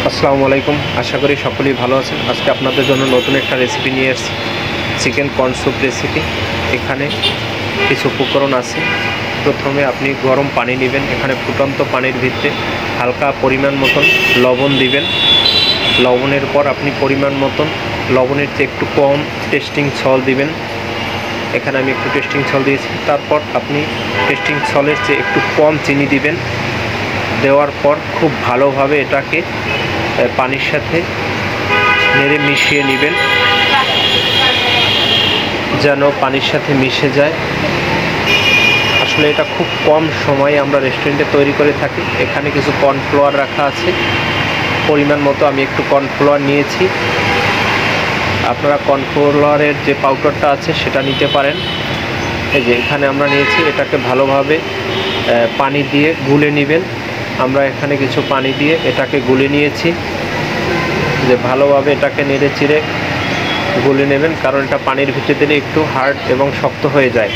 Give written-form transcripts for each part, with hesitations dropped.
আসসালামু আলাইকুম। আশা করি সকলেই ভালো আছেন। আজকে আপনাদের জন্য নতুন একটা রেসিপি নিয়ে এসেছি, চিকেন কর্ন স্যুপ রেসিপি। এখানে কিছু উপকরণ আছে। প্রথমে আপনি গরম পানি নেবেন। এখানে ফুটন্ত পানির ভিতরে হালকা পরিমাণ মতন লবণ দিবেন। লবণের পর আপনি পরিমাণ মতন লবণের চেয়ে একটু কম টেস্টিং সল দিবেন। এখানে আমি একটু টেস্টিং সল দিয়েছি। তারপর আপনি টেস্টিং সলের চেয়ে একটু কম চিনি দিবেন। দেওয়ার পর খুব ভালোভাবে এটাকে পানির সাথে নেড়ে মিশিয়ে নেবেন, যেন পানির সাথে মিশে যায়। আসলে এটা খুব কম সময়ে আমরা রেস্টুরেন্টে তৈরি করে থাকি। এখানে কিছু কর্নফ্লাওয়ার রাখা আছে পরিমাণ মতো। আমি একটু কর্নফ্লাওয়ার নিয়েছি। আপনারা কর্নফ্লাওয়ারের যে পাউডারটা আছে সেটা নিতে পারেন। এই যে এখানে আমরা নিয়েছি। এটাকে ভালোভাবে পানি দিয়ে গুলে নেবেন। আমরা এখানে কিছু পানি দিয়ে এটাকে গুলে নিয়েছি। যে ভালোভাবে এটাকে নেড়ে চিড়ে গুলে নেবেন, কারণ এটা পানির ভিতরে দিলে একটু হার্ড এবং শক্ত হয়ে যায়।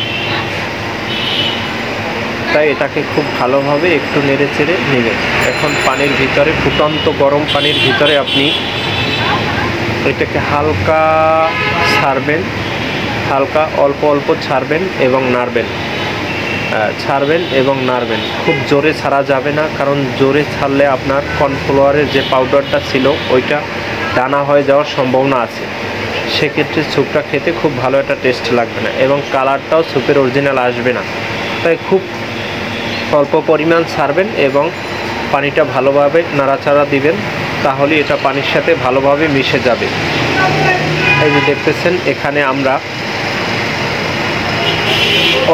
তাই এটাকে খুব ভালোভাবে একটু নেড়ে চেড়ে নেবেন। এখন পানির ভিতরে, ফুটন্ত গরম পানির ভিতরে আপনি এটাকে হালকা ছাড়বেন, হালকা অল্প অল্প ছাড়বেন এবং নাড়বেন, খুব জোরে ছাড়া যাবে না, কারণ জোরে ছাড়লে আপনার কর্নফ্লাওয়ারের যে পাউডারটা ছিল ওইটা দানা হয়ে যাওয়ার সম্ভাবনা আছে। সেক্ষেত্রে স্যুপটা খেতে খুব ভালো একটা টেস্ট লাগবে না এবং কালারটাও স্যুপের অরিজিনাল আসবে না। তাই খুব অল্প পরিমাণ ছাড়বেন এবং পানিটা ভালোভাবে নাড়াচাড়া দিবেন, তাহলে এটা পানির সাথে ভালোভাবে মিশে যাবে। এই যে দেখতেছেন, এখানে আমরা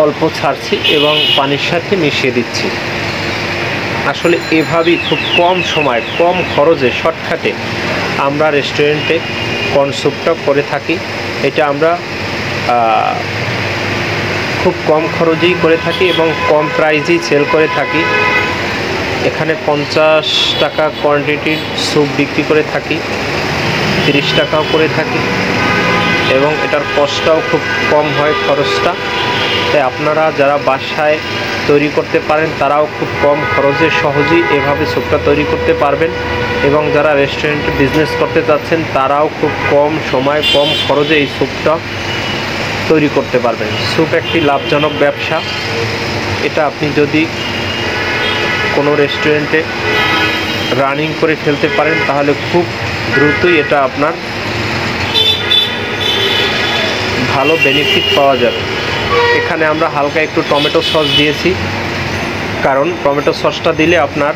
অল্প ছাড়ছি এবং পানির সাথে মিশিয়ে দিচ্ছি। আসলে এভাবেই খুব কম সময়, কম খরচে, শর্টকাটে আমরা রেস্টুরেন্টে কর্ন স্যুপটা করে থাকি। এটা আমরা খুব কম খরচেই করে থাকি এবং কম প্রাইজেই সেল করে থাকি। এখানে 50 টাকা কোয়ান্টিটির স্যুপ বিক্রি করে থাকি, 30 টাকাও করে থাকি এবং এটার কস্টটাও খুব কম হয়, খরচটা। তাই আপনারা যারা বাসায় তৈরি করতে পারেন তারাও খুব কম খরচে সহজেই এভাবে স্যুপটা তৈরি করতে পারবেন এবং যারা রেস্টুরেন্টে বিজনেস করতে চাচ্ছেন তারাও খুব কম সময়, কম খরচে এই স্যুপটা তৈরি করতে পারবেন। স্যুপ একটি লাভজনক ব্যবসা। এটা আপনি যদি কোনো রেস্টুরেন্টে রানিং করে ফেলতে পারেন তাহলে খুব দ্রুতই এটা আপনার ভালো বেনিফিট পাওয়া যাবে। এখানে আমরা হালকা একটু টমেটো সস দিয়েছি, কারণ টমেটো সসটা দিলে আপনার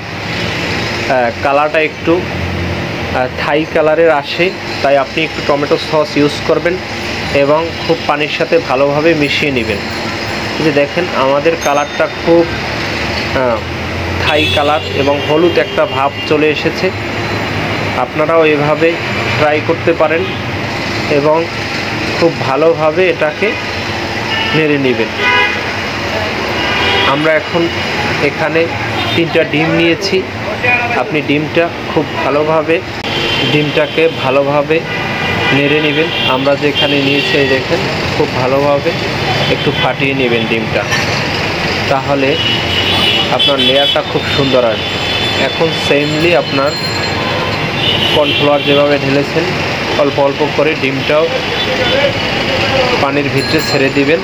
কালারটা একটু থাই কালারের আসে। তাই আপনি একটু টমেটো সস ইউজ করবেন এবং খুব পানির সাথে ভালোভাবে মিশিয়ে নেবেন। যে দেখেন, আমাদের কালারটা খুব থাই কালার এবং হলুদ একটা ভাব চলে এসেছে। আপনারাও এভাবে ট্রাই করতে পারেন এবং খুব ভালোভাবে এটাকে নেড়ে নেবেন। আমরা এখন এখানে 3টা ডিম নিয়েছি। আপনি ডিমটাকে ভালোভাবে নেড়ে নেবেন। আমরা যেখানে নিয়েছি এই দেখেন, খুব ভালোভাবে একটু ফাটিয়ে নেবেন ডিমটা, তাহলে আপনার লেয়ারটা খুব সুন্দর আসবে। এখন সেমলি আপনার কর্নফ্লাওয়ার যেভাবে ঢেলেছেন, অল্প অল্প করে ডিমটাও পানির ভিতরে ছেড়ে দিবেন।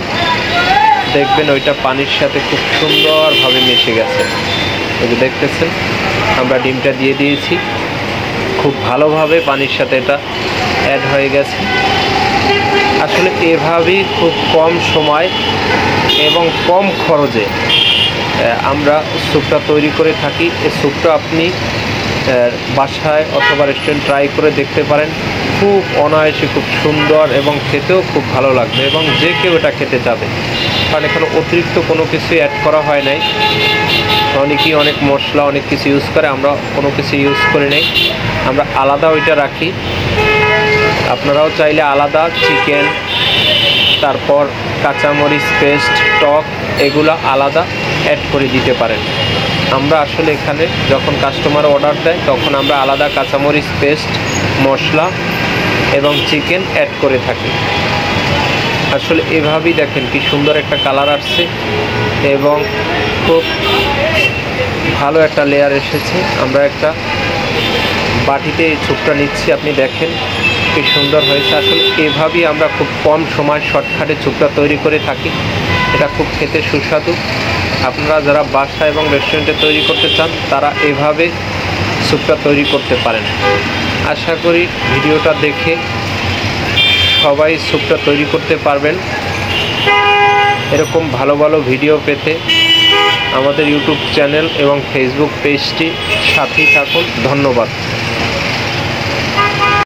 দেখবেন ওইটা পানির সাথে খুব সুন্দরভাবে মিশে গেছে। এই যে দেখতেছেন, আমরা ডিমটা দিয়ে দিয়েছি, খুব ভালোভাবে পানির সাথে এটা অ্যাড হয়ে গেছে। আসলে এভাবেই খুব কম সময় এবং কম খরচে আমরা স্যুপটা তৈরি করে থাকি। এই স্যুপটা আপনি বাসায় অথবা রেস্টুরেন্ট ট্রাই করে দেখতে পারেন। খুব অনায়াসে, খুব সুন্দর এবং খেতেও খুব ভালো লাগবে এবং যে কেউ এটা খেতে চাবে, কারণ এখানে অতিরিক্ত কোনো কিছু অ্যাড করা হয় নাই। অনেকেই অনেক মশলা, অনেক কিছু ইউজ করে, আমরা কোনো কিছু ইউজ করে নেই। আমরা আলাদা ওইটা রাখি। আপনারাও চাইলে আলাদা চিকেন, তারপর কাঁচামরিচ পেস্ট, টক, এগুলো আলাদা অ্যাড করে দিতে পারেন। আমরা আসলে এখানে যখন কাস্টমার অর্ডার দেয় তখন আমরা আলাদা কাঁচামরিচ পেস্ট, মশলা এবং চিকেন অ্যাড করে থাকি। আসলে এভাবেই দেখেন কি সুন্দর একটা কালার আসছে এবং খুব ভালো একটা লেয়ার এসেছে। আমরা একটা বাটিতে এই স্যুপটা নিচ্ছি। আপনি দেখেন কি সুন্দর হয়েছে। আসলে এভাবেই আমরা খুব কম সময় শর্টকাটে স্যুপটা তৈরি করে থাকি। এটা খুব খেতে সুস্বাদু। আপনারা যারা বাসা এবং রেস্টুরেন্টে তৈরি করতে চান তারা এভাবে স্যুপটা তৈরি করতে পারেন। আশা করি ভিডিওটা দেখে সবাই স্যুপটা তৈরি করতে পারবেন। এরকম ভালো ভালো ভিডিও পেতে আমাদের ইউটিউব চ্যানেল এবং ফেসবুক পেজটি সাথেই থাকুন। ধন্যবাদ।